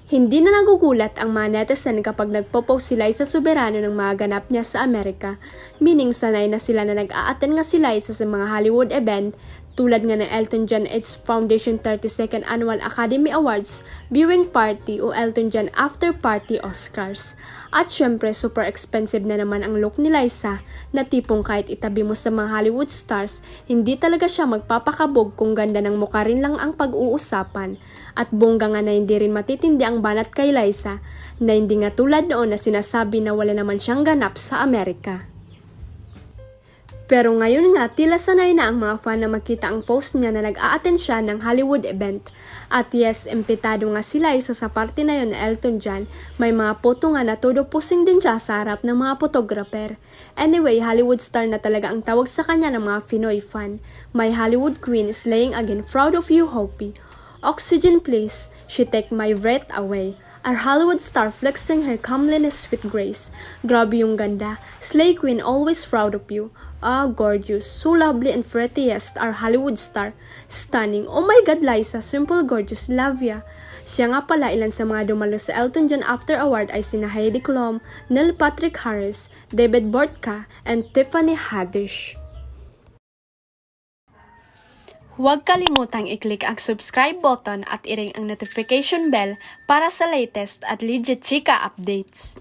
Hindi na nagugulat ang mga netizen kapag nagpo-post sila sa soberano ng mga ganap niya sa Amerika, meaning sanay na sila na nag-a-attend nga sila sa mga Hollywood event tulad nga ng Elton John AIDS Foundation 32nd Annual Academy Awards, viewing party o Elton John After Party Oscars. At syempre super expensive na naman ang look ni Liza na tipong kahit itabi mo sa mga Hollywood stars, hindi talaga siya magpapakabog kung ganda ng mukha rin lang ang pag-uusapan. At bongga nga na hindi rin matitindi ang banat kay Liza na hindi nga tulad noon na sinasabi na wala naman siyang ganap sa Amerika. Pero ngayon nga, tila sanay na ang mga fan na makita ang post niya na nag-a-attend siya ng Hollywood event. At yes, impitado nga sila isa sa party na yun na Elton John. May mga photo nga na todo pusing din siya sa harap ng mga photographer. Anyway, Hollywood star na talaga ang tawag sa kanya ng mga Pinoy fan. My Hollywood queen is laying again, proud of you, Hopi. Oxygen please, she take my breath away. Our Hollywood star flexing her comeliness with grace. Grabe yung ganda. Slay queen, always proud of you. Ah, gorgeous. So lovely and prettiest, our Hollywood star. Stunning. Oh my God, Liza. Simple, gorgeous. Love ya. Siya nga pala, ilan sa mga dumalo sa Elton John After Award ay sina Heidi Klum, Neil Patrick Harris, David Boreanaz, and Tiffany Haddish. Huwag kalimutang i-click ang subscribe button at i-ring ang notification bell para sa latest at legit chika updates.